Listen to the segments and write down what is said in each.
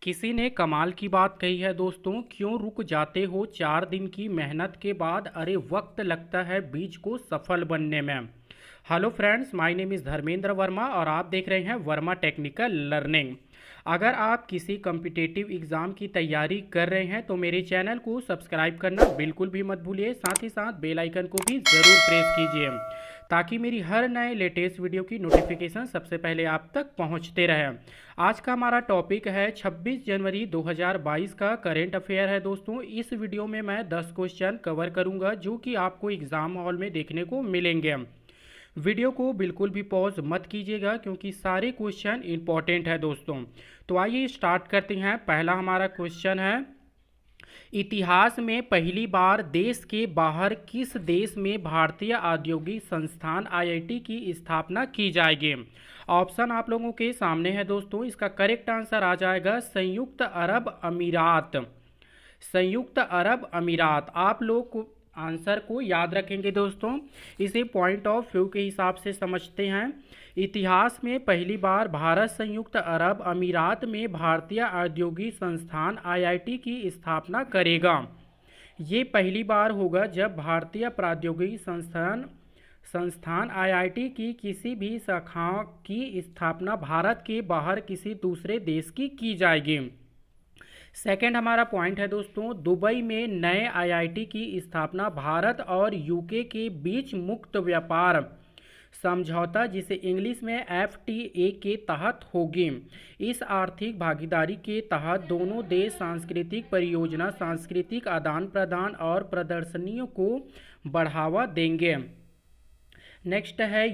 किसी ने कमाल की बात कही है दोस्तों, क्यों रुक जाते हो 4 दिन की मेहनत के बाद? अरे वक्त लगता है बीज को सफल बनने में। Hello friends, my name is Dharmendra Verma और आप देख रहे हैं वर्मा टेक्निकल लर्निंग। अगर आप किसी कम्पिटिटिव एग्ज़ाम की तैयारी कर रहे हैं तो मेरे चैनल को सब्सक्राइब करना बिल्कुल भी मत भूलिए, साथ ही साथ बेल आइकन को भी ज़रूर प्रेस कीजिए ताकि मेरी हर नए लेटेस्ट वीडियो की नोटिफिकेशन सबसे पहले आप तक पहुंचते रहे। आज का हमारा टॉपिक है 26 जनवरी 2022 का करेंट अफेयर है दोस्तों। इस वीडियो में मैं 10 क्वेश्चन कवर करूंगा जो कि आपको एग्ज़ाम हॉल में देखने को मिलेंगे। वीडियो को बिल्कुल भी पॉज मत कीजिएगा क्योंकि सारे क्वेश्चन इंपॉर्टेंट है दोस्तों। तो आइए स्टार्ट करते हैं। पहला हमारा क्वेश्चन है, इतिहास में पहली बार देश के बाहर किस देश में भारतीय औद्योगिक संस्थान आईआईटी की स्थापना की जाएगी? ऑप्शन आप लोगों के सामने है दोस्तों। इसका करेक्ट आंसर आ जाएगा संयुक्त अरब अमीरात। संयुक्त अरब अमीरात। आप लोग आंसर को याद रखेंगे दोस्तों। इसे पॉइंट ऑफ व्यू के हिसाब से समझते हैं। इतिहास में पहली बार भारत संयुक्त अरब अमीरात में भारतीय औद्योगिक संस्थान आईआईटी की स्थापना करेगा। ये पहली बार होगा जब भारतीय प्रौद्योगिकी संस्थान आईआईटी की किसी भी शाखा की स्थापना भारत के बाहर किसी दूसरे देश की जाएगी। सेकंड हमारा पॉइंट है दोस्तों, दुबई में नए आईआईटी की स्थापना भारत और यूके के बीच मुक्त व्यापार समझौता जिसे इंग्लिश में एफटीए के तहत होगी। इस आर्थिक भागीदारी के तहत दोनों देश सांस्कृतिक परियोजना, सांस्कृतिक आदान प्रदान और प्रदर्शनियों को बढ़ावा देंगे। नेक्स्ट है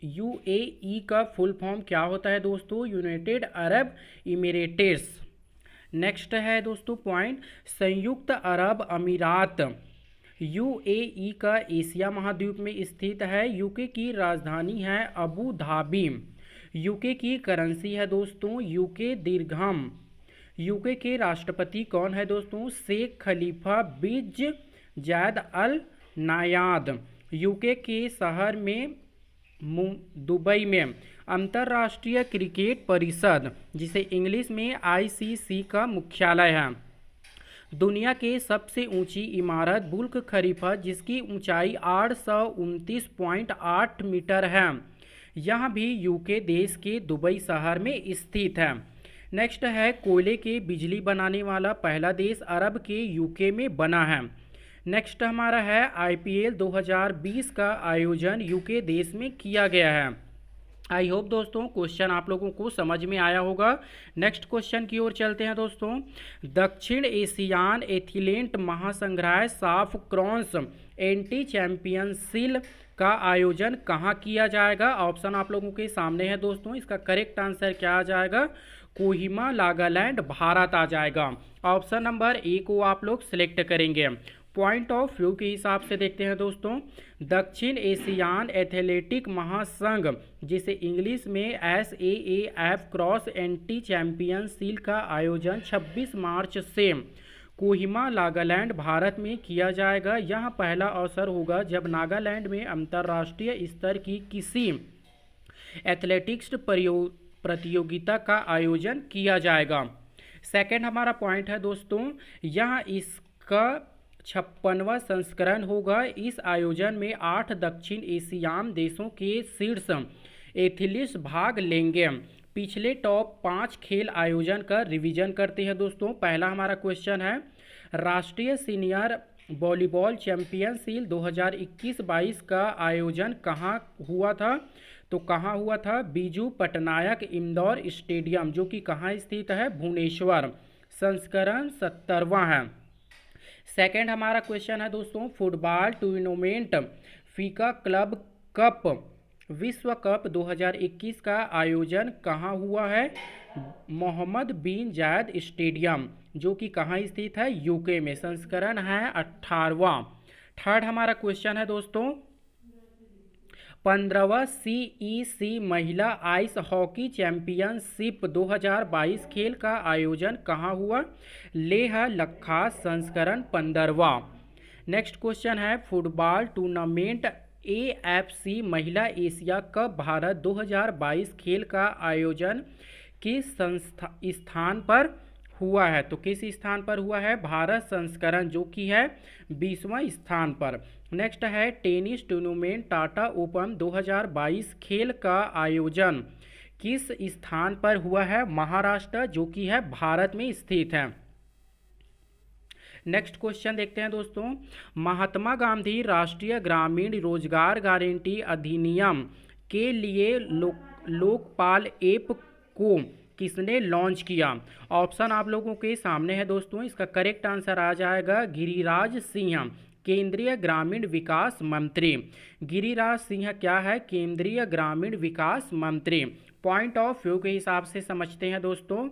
यूएई का फुल फॉर्म क्या होता है दोस्तों? United Arab emirates. नेक्स्ट है दोस्तों पॉइंट, संयुक्त अरब अमीरात यूएई का एशिया महाद्वीप में स्थित है। यूके की राजधानी है अबू धाबी। यूके की करेंसी है दोस्तों यूके दिरहम। यूके के राष्ट्रपति कौन है दोस्तों? शेख खलीफा बिन जायद अल नायान। यूके के शहर में दुबई में अंतर्राष्ट्रीय क्रिकेट परिषद जिसे इंग्लिश में आईसीसी का मुख्यालय है। दुनिया के सबसे ऊंची इमारत बुर्ज खलीफा जिसकी ऊंचाई 829.8 मीटर है, यह भी यूके देश के दुबई शहर में स्थित है। नेक्स्ट है, कोयले के बिजली बनाने वाला पहला देश अरब के यूके में बना है। नेक्स्ट हमारा है, आईपीएल 2020 का आयोजन यूके देश में किया गया है। आई होप दोस्तों क्वेश्चन आप लोगों को समझ में आया होगा। नेक्स्ट क्वेश्चन की ओर चलते हैं दोस्तों। दक्षिण एशियान एथलीट महासंग्रह साफ क्रॉस एंटी चैंपियनशिप का आयोजन कहाँ किया जाएगा? ऑप्शन आप लोगों के सामने है दोस्तों। इसका करेक्ट आंसर क्या आ जाएगा? कोहिमा नागालैंड भारत आ जाएगा। ऑप्शन नंबर ए को आप लोग सिलेक्ट करेंगे। पॉइंट ऑफ व्यू के हिसाब से देखते हैं दोस्तों। दक्षिण एशियान एथलेटिक महासंघ जिसे इंग्लिश में SAAF क्रॉस एंटी चैंपियनशिप का आयोजन 26 मार्च से कोहिमा नागालैंड भारत में किया जाएगा। यह पहला अवसर होगा जब नागालैंड में अंतर्राष्ट्रीय स्तर की किसी एथलेटिक्स प्रतियोगिता का आयोजन किया जाएगा। सेकंड हमारा पॉइंट है दोस्तों, यह इसका 56वां संस्करण होगा। इस आयोजन में 8 दक्षिण एशियाई देशों के शीर्ष एथलीट्स भाग लेंगे। पिछले टॉप 5 खेल आयोजन का रिवीजन करते हैं दोस्तों। पहला हमारा क्वेश्चन है, राष्ट्रीय सीनियर वॉलीबॉल चैंपियनशिप 2021-22 का आयोजन कहाँ हुआ था? तो कहाँ हुआ था? बीजू पटनायक इंडोर स्टेडियम जो कि कहाँ स्थित है? भुवनेश्वर। संस्करण 70वां है। सेकेंड हमारा क्वेश्चन है दोस्तों, football tournament FIFA club cup विश्व कप 2021 का आयोजन कहाँ हुआ है? मोहम्मद बिन जायद स्टेडियम जो कि कहाँ स्थित है? यूके में। संस्करण है 18वां। थर्ड हमारा क्वेश्चन है दोस्तों, 15वां CEC महिला आइस हॉकी चैंपियनशिप 2022 खेल का आयोजन कहाँ हुआ? लेह लद्दाख। संस्करण 15वां। नेक्स्ट क्वेश्चन है, फुटबॉल टूर्नामेंट AFC महिला एशिया कप भारत 2022 खेल का आयोजन किस स्थान पर हुआ है? तो किस स्थान पर हुआ है? भारत संस्करण, जो कि है 20वां स्थान पर। नेक्स्ट है टेनिस टूर्नामेंट टाटा ओपन 2022 खेल का आयोजन किस स्थान पर हुआ है? महाराष्ट्र, जो कि है भारत में स्थित है। नेक्स्ट क्वेश्चन देखते हैं दोस्तों, महात्मा गांधी राष्ट्रीय ग्रामीण रोजगार गारंटी अधिनियम के लिए लोकपाल ऐप को किसने लॉन्च किया? ऑप्शन आप लोगों के सामने है दोस्तों। इसका करेक्ट आंसर आ जाएगा गिरिराज सिंह, केंद्रीय ग्रामीण विकास मंत्री। गिरिराज सिंह क्या है? केंद्रीय ग्रामीण विकास मंत्री। पॉइंट ऑफ व्यू के हिसाब से समझते हैं दोस्तों।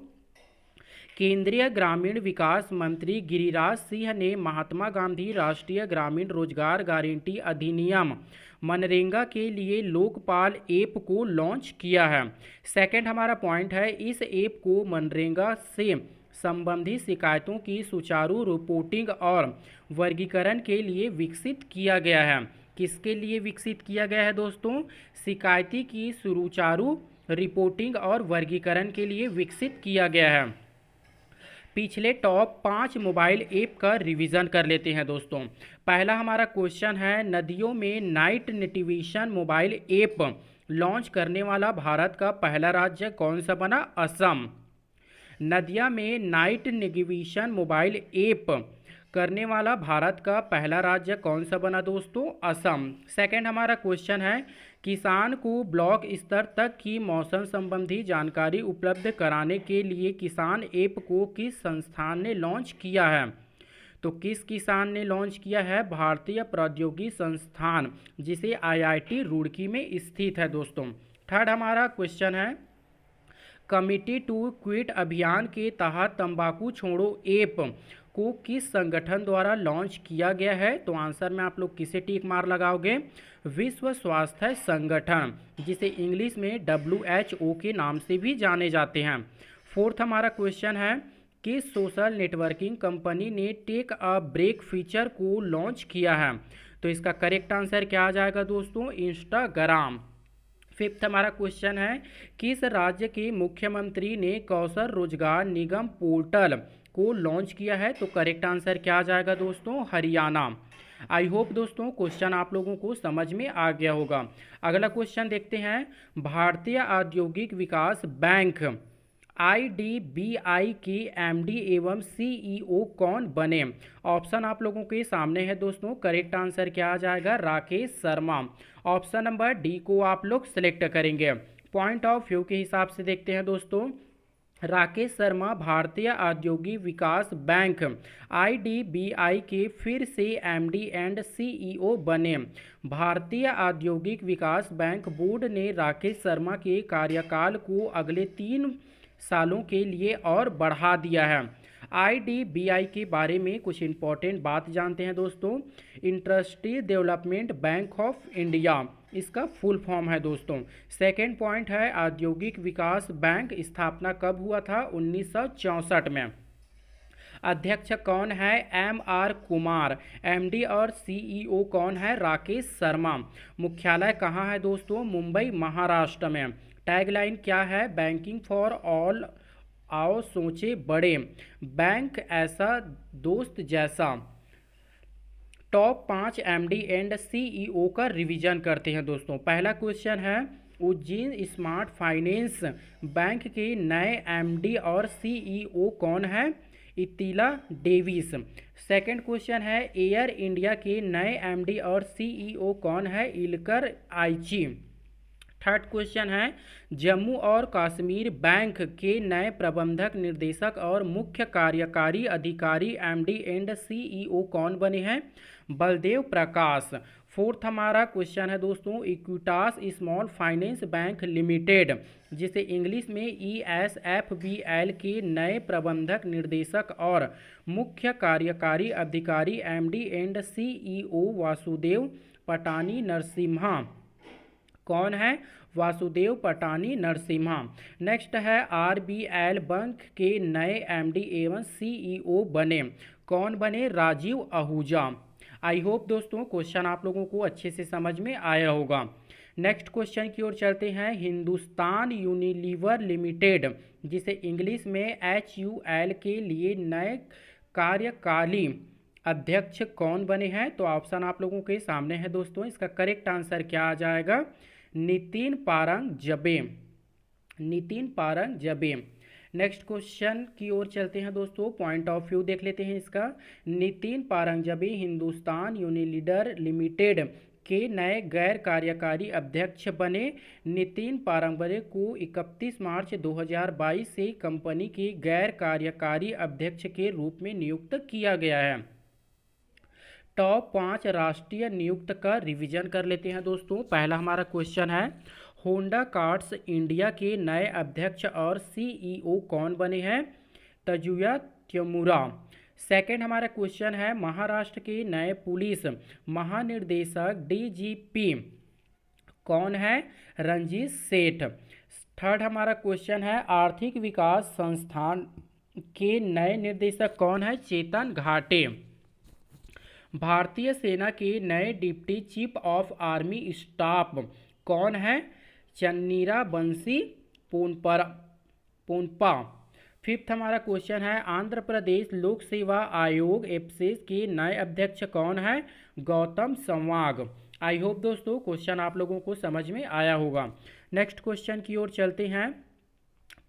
केंद्रीय ग्रामीण विकास मंत्री गिरिराज सिंह ने महात्मा गांधी राष्ट्रीय ग्रामीण रोजगार गारंटी अधिनियम मनरेगा के लिए लोकपाल ऐप को लॉन्च किया है। सेकंड हमारा पॉइंट है, इस ऐप को मनरेगा से संबंधित शिकायतों की सुचारू रिपोर्टिंग और वर्गीकरण के लिए विकसित किया गया है। किसके लिए विकसित किया गया है दोस्तों? शिकायती की सुचारू रिपोर्टिंग और वर्गीकरण के लिए विकसित किया गया है। पिछले टॉप 5 मोबाइल ऐप का रिवीजन कर लेते हैं दोस्तों। पहला हमारा क्वेश्चन है, नदियों में night navigation mobile app launch करने वाला भारत का पहला राज्य कौन सा बना? असम। नदिया में नाइट नेविगेशन मोबाइल ऐप करने वाला भारत का पहला राज्य कौन सा बना दोस्तों? असम। सेकंड हमारा क्वेश्चन है, किसान को ब्लॉक स्तर तक की मौसम संबंधी जानकारी उपलब्ध कराने के लिए किसान ऐप को किस संस्थान ने लॉन्च किया है? तो किस किसान ने लॉन्च किया है? भारतीय प्रौद्योगिकी संस्थान, जिसे IIT रुड़की में स्थित है दोस्तों। थर्ड हमारा क्वेश्चन है, कमिटी टू क्विट अभियान के तहत तंबाकू छोड़ो ऐप को किस संगठन द्वारा लॉन्च किया गया है? तो आंसर में आप लोग किसे टिक मार लगाओगे? विश्व स्वास्थ्य संगठन, जिसे इंग्लिश में WHO के नाम से भी जाने जाते हैं। फोर्थ हमारा क्वेश्चन है, किस सोशल नेटवर्किंग कंपनी ने टेक अ ब्रेक फीचर को लॉन्च किया है? तो इसका करेक्ट आंसर क्या आ जाएगा दोस्तों? इंस्टाग्राम। फिफ्थ हमारा क्वेश्चन है, किस राज्य के मुख्यमंत्री ने कौशल रोजगार निगम पोर्टल को लॉन्च किया है? तो करेक्ट आंसर क्या आ जाएगा दोस्तों? हरियाणा। आई होप दोस्तों क्वेश्चन आप लोगों को समझ में आ गया होगा। अगला क्वेश्चन देखते हैं, भारतीय औद्योगिक विकास बैंक IDBI के MD एवं CEO कौन बने? ऑप्शन आप लोगों के सामने है दोस्तों। करेक्ट आंसर क्या आ जाएगा? Rakesh Sharma. Option number D को आप लोग सिलेक्ट करेंगे। पॉइंट ऑफ व्यू के हिसाब से देखते हैं दोस्तों, राकेश शर्मा भारतीय औद्योगिक विकास बैंक IDBI के फिर से MD एंड CEO बने। भारतीय औद्योगिक विकास बैंक बोर्ड ने राकेश शर्मा के कार्यकाल को अगले 3 सालों के लिए और बढ़ा दिया है। IDBI के बारे में कुछ इंपॉर्टेंट बात जानते हैं दोस्तों। Industry development bank of India इसका फुल फॉर्म है दोस्तों। सेकेंड पॉइंट है, औद्योगिक विकास बैंक स्थापना कब हुआ था? 1964 में। अध्यक्ष कौन है? MR कुमार। MD और CEO कौन है? राकेश शर्मा। मुख्यालय कहाँ है दोस्तों? मुंबई महाराष्ट्र में। टैगलाइन क्या है? बैंकिंग फॉर ऑल, आओ सोचे बड़े, बैंक ऐसा दोस्त जैसा। टॉप 5 MD एंड CEO का रिवीजन करते हैं दोस्तों। पहला क्वेश्चन है, उज्जैन स्मार्ट फाइनेंस बैंक के नए MD और CEO कौन है? इतिला डेविस। सेकंड क्वेश्चन है, एयर इंडिया के नए MD और CEO कौन है? इलकर आइची। थर्ड क्वेश्चन है, जम्मू और कश्मीर बैंक के नए प्रबंधक निर्देशक और मुख्य कार्यकारी अधिकारी MD एंड CEO कौन बने हैं? बलदेव प्रकाश। फोर्थ हमारा क्वेश्चन है दोस्तों, Equitas small finance bank limited, जिसे इंग्लिश में ESFBL के नए प्रबंधक निर्देशक और मुख्य कार्यकारी अधिकारी MD and CEO Vasudev Patani Narasimha कौन है? वासुदेव पटानी नरसिम्हा। नेक्स्ट है, RBL बैंक के नए MD एवं CEO बने। कौन बने? राजीव आहूजा। आई होप दोस्तों क्वेश्चन आप लोगों को अच्छे से समझ में आया होगा। नेक्स्ट क्वेश्चन की ओर चलते हैं। हिंदुस्तान यूनिलीवर लिमिटेड, जिसे इंग्लिश में HUL के लिए नए कार्यकारी अध्यक्ष कौन बने हैं? तो ऑप्शन आप लोगों के सामने है दोस्तों। इसका करेक्ट आंसर क्या आ जाएगा? नितिन पारंगजबे। नितिन पारंगजबे। नेक्स्ट क्वेश्चन की ओर चलते हैं दोस्तों। पॉइंट ऑफ व्यू देख लेते हैं इसका। नितिन पारंगजबे हिंदुस्तान यूनिलीवर लिमिटेड के नए गैर कार्यकारी अध्यक्ष बने। नितिन पारंगजबे को 31 मार्च 2022 से कंपनी के गैर कार्यकारी अध्यक्ष के रूप में नियुक्त किया गया है। टॉप 5 राष्ट्रीय नियुक्त का रिवीजन कर लेते हैं दोस्तों। पहला हमारा क्वेश्चन है, होंडा कार्स इंडिया के नए अध्यक्ष और CEO कौन बने हैं? तजुया त्योमुरा। सेकंड हमारा क्वेश्चन है, महाराष्ट्र के नए पुलिस महानिर्देशक DGP कौन है? रंजीत सेठ। थर्ड हमारा क्वेश्चन है, आर्थिक विकास संस्थान के नए निदेशक कौन है? चेतन घाटे। भारतीय सेना के नए deputy chief of army staff कौन है? चन्नीरा बंसी पोनपा। फिफ्थ हमारा क्वेश्चन है, आंध्र प्रदेश लोक सेवा आयोग एप्सेस के नए अध्यक्ष कौन है? गौतम संवाग। आई होप दोस्तों क्वेश्चन आप लोगों को समझ में आया होगा। नेक्स्ट क्वेश्चन की ओर चलते हैं।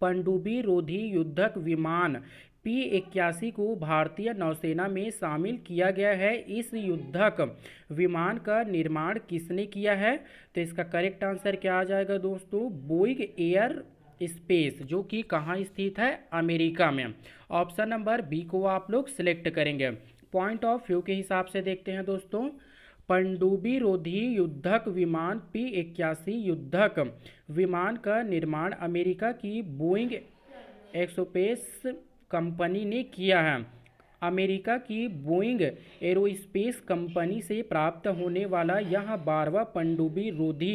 पनडुब्बी रोधी युद्धक विमान P-81 को भारतीय नौसेना में शामिल किया गया है। इस युद्धक विमान का निर्माण किसने किया है? तो इसका करेक्ट आंसर क्या आ जाएगा दोस्तों? बोइंग एयर स्पेस, जो कि कहाँ स्थित है? अमेरिका में। ऑप्शन नंबर बी को आप लोग सिलेक्ट करेंगे। पॉइंट ऑफ व्यू के हिसाब से देखते हैं दोस्तों। पनडुब्बी रोधी युद्धक विमान P-81 युद्धक विमान का निर्माण अमेरिका की बोइंग एरोस्पेस कंपनी ने किया है। अमेरिका की बोइंग एरोस्पेस कंपनी से प्राप्त होने वाला यह 12वां पनडुब्बी रोधी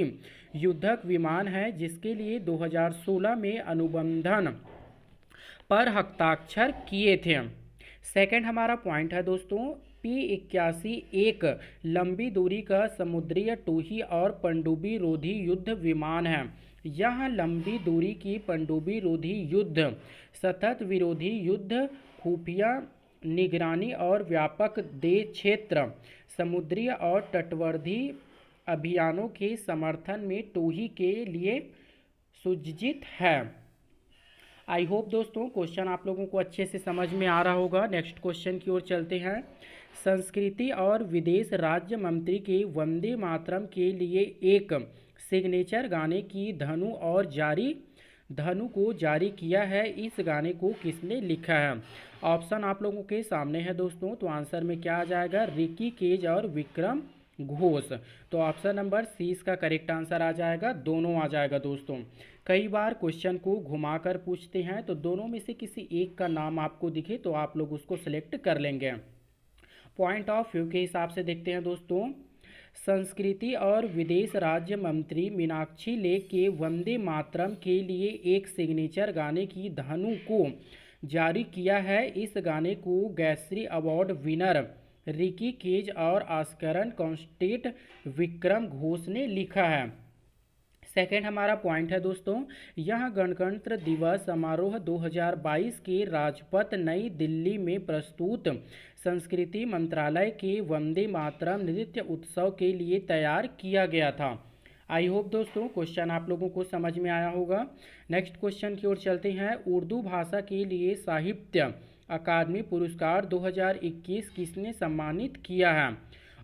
युद्धक विमान है, जिसके लिए 2016 में अनुबंधन पर हस्ताक्षर किए थे। सेकंड हमारा पॉइंट है दोस्तों, P-81 एक लंबी दूरी का समुद्री टोही और पनडुब्बी रोधी युद्ध विमान है। यह लंबी दूरी की पनडुब्बी रोधी युद्ध, सतत विरोधी युद्ध, खुफिया निगरानी और व्यापक देश क्षेत्र समुद्री और तटवर्ती अभियानों के समर्थन में टोही के लिए सुसज्जित है। आई होप दोस्तों क्वेश्चन आप लोगों को अच्छे से समझ में आ रहा होगा। नेक्स्ट क्वेश्चन की ओर चलते हैं। संस्कृति और विदेश राज्य मंत्री के वंदे मातरम के लिए एक सिग्नेचर गाने की धनु को जारी किया है। इस गाने को किसने लिखा है? ऑप्शन आप लोगों के सामने है दोस्तों। तो आंसर में क्या आ जाएगा? रिकी केज और विक्रम घोष। तो ऑप्शन नंबर सी इसका करेक्ट आंसर आ जाएगा। दोनों आ जाएगा दोस्तों। कई बार क्वेश्चन को घुमाकर पूछते हैं, तो दोनों में से किसी एक का नाम आपको दिखे तो आप लोग उसको सिलेक्ट कर लेंगे। पॉइंट ऑफ व्यू के हिसाब से देखते हैं दोस्तों। संस्कृति और विदेश राज्य मंत्री मीनाक्षी लेखी के वंदे मातरम के लिए एक सिग्नेचर गाने की धनु को जारी किया है। इस गाने को गैस्री अवार्ड विनर रिकी केज और ऑस्कर कॉन्स्टेंट विक्रम घोष ने लिखा है। सेकेंड हमारा पॉइंट है दोस्तों, यह गणतंत्र दिवस समारोह 2022 के राजपथ नई दिल्ली में प्रस्तुत संस्कृति मंत्रालय के वंदे मातरम नृत्य उत्सव के लिए तैयार किया गया था। आई होप दोस्तों क्वेश्चन आप लोगों को समझ में आया होगा। नेक्स्ट क्वेश्चन की ओर चलते हैं। उर्दू भाषा के लिए साहित्य अकादमी पुरस्कार 2021 किसने सम्मानित किया है?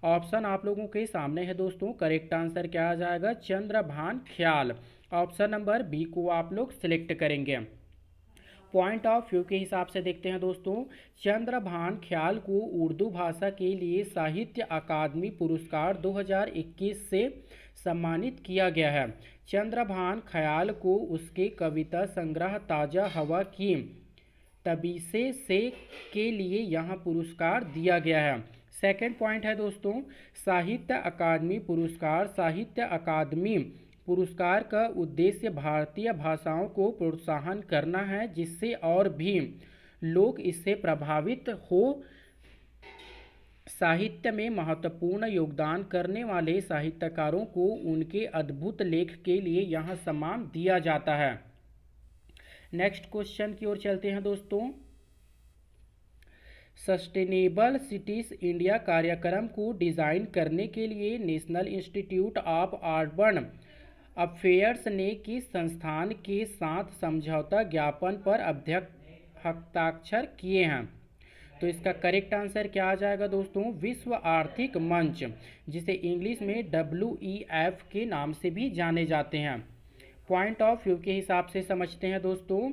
ऑप्शन आप लोगों के सामने है दोस्तों। करेक्ट आंसर क्या आ जाएगा? चंद्रभान ख्याल। ऑप्शन नंबर बी को आप लोग सिलेक्ट करेंगे। पॉइंट ऑफ व्यू के हिसाब से देखते हैं दोस्तों। चंद्रभान ख्याल को उर्दू भाषा के लिए साहित्य अकादमी पुरस्कार 2021 से सम्मानित किया गया है। चंद्रभान ख्याल को उसके कविता संग्रह ताज़ा हवा की तबीसे से के लिए यह पुरस्कार दिया गया है। सेकेंड पॉइंट है दोस्तों, साहित्य अकादमी पुरस्कार। साहित्य अकादमी पुरस्कार का उद्देश्य भारतीय भाषाओं को प्रोत्साहन करना है, जिससे और भी लोग इससे प्रभावित हो साहित्य में महत्वपूर्ण योगदान करने वाले साहित्यकारों को उनके अद्भुत लेख के लिए यहाँ सम्मान दिया जाता है। नेक्स्ट क्वेश्चन की ओर चलते हैं दोस्तों। सस्टेनेबल सिटीज इंडिया कार्यक्रम को डिज़ाइन करने के लिए national institute of urban affairs ने किस संस्थान के साथ समझौता ज्ञापन पर हस्ताक्षर किए हैं? तो इसका करेक्ट आंसर क्या आ जाएगा दोस्तों? विश्व आर्थिक मंच, जिसे इंग्लिश में WEF के नाम से भी जाने जाते हैं। पॉइंट ऑफ व्यू के हिसाब से समझते हैं दोस्तों।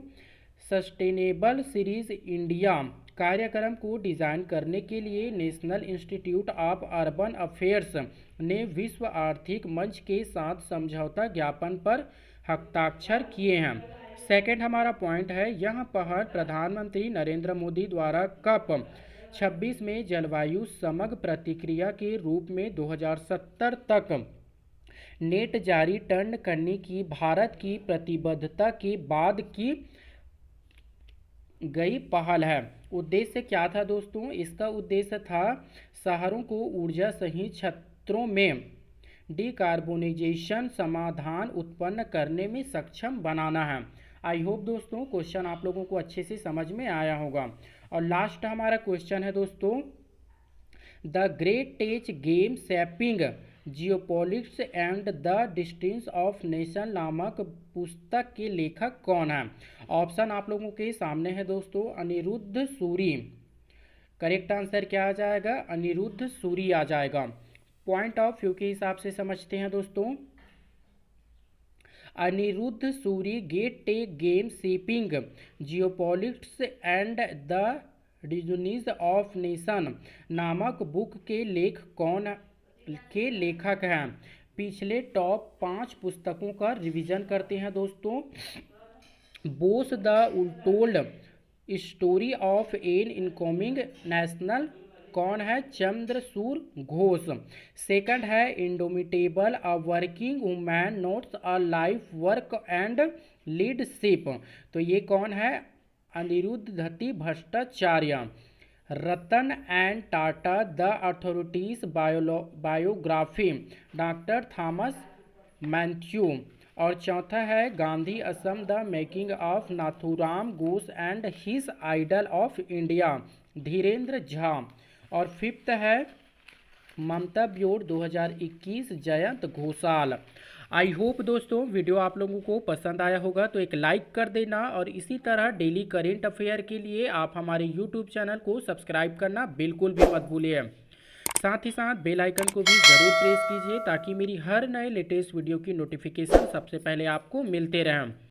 सस्टेनेबल सीरीज इंडिया कार्यक्रम को डिज़ाइन करने के लिए national institute of urban affairs ने विश्व आर्थिक मंच के साथ समझौता ज्ञापन पर हस्ताक्षर किए हैं। सेकंड हमारा पॉइंट है, यह पहल प्रधानमंत्री नरेंद्र मोदी द्वारा कप 26 में जलवायु समग्र प्रतिक्रिया के रूप में 2070 तक नेट जारी टर्न करने की भारत की प्रतिबद्धता के बाद की गई पहल है। उद्देश्य क्या था दोस्तों? इसका उद्देश्य था शहरों को ऊर्जा सही क्षेत्रों में डिकार्बोनाइजेशन समाधान उत्पन्न करने में सक्षम बनाना है। आई होप दोस्तों क्वेश्चन आप लोगों को अच्छे से समझ में आया होगा। और लास्ट हमारा क्वेश्चन है दोस्तों, the great टेच game shopping geopolitics and the distance of nation नामक पुस्तक के लेखक कौन है? ऑप्शन आप लोगों के सामने है दोस्तों। अनिरुद्ध सूरी। करेक्ट आंसर क्या आ जाएगा? अनिरुद्ध सूरी आ जाएगा। पॉइंट ऑफ व्यू के हिसाब से समझते हैं दोस्तों। Anirudh Suri great tech game shaping geopolitics and the distance of nation नामक बुक के लेखक हैं। पिछले टॉप 5 पुस्तकों का रिवीजन करते हैं दोस्तों। Bose the told story of an incoming national, कौन है? चंद्रसूर घोष। सेकंड है indomitable a working woman notes a life work and leadership, तो ये कौन है? अनिरुद्धति Bhattacharya. Ratan and Tata the authorities biography, doctor Thomas Mathew. और चौथा है Gandhi assassin the making of Nathuram Ghosh and his idol of India, Dhirendra Jha. और फिफ्थ है Mamata beyond 2021 Jayanta Ghoshal. I hope दोस्तों वीडियो आप लोगों को पसंद आया होगा, तो एक लाइक कर देना। और इसी तरह डेली करेंट अफेयर के लिए आप हमारे यूट्यूब चैनल को सब्सक्राइब करना बिल्कुल भी मत भूलिए। साथ ही साथ बेल आइकन को भी ज़रूर प्रेस कीजिए ताकि मेरी हर नए लेटेस्ट वीडियो की नोटिफिकेशन सबसे पहले आपको मिलते रहें।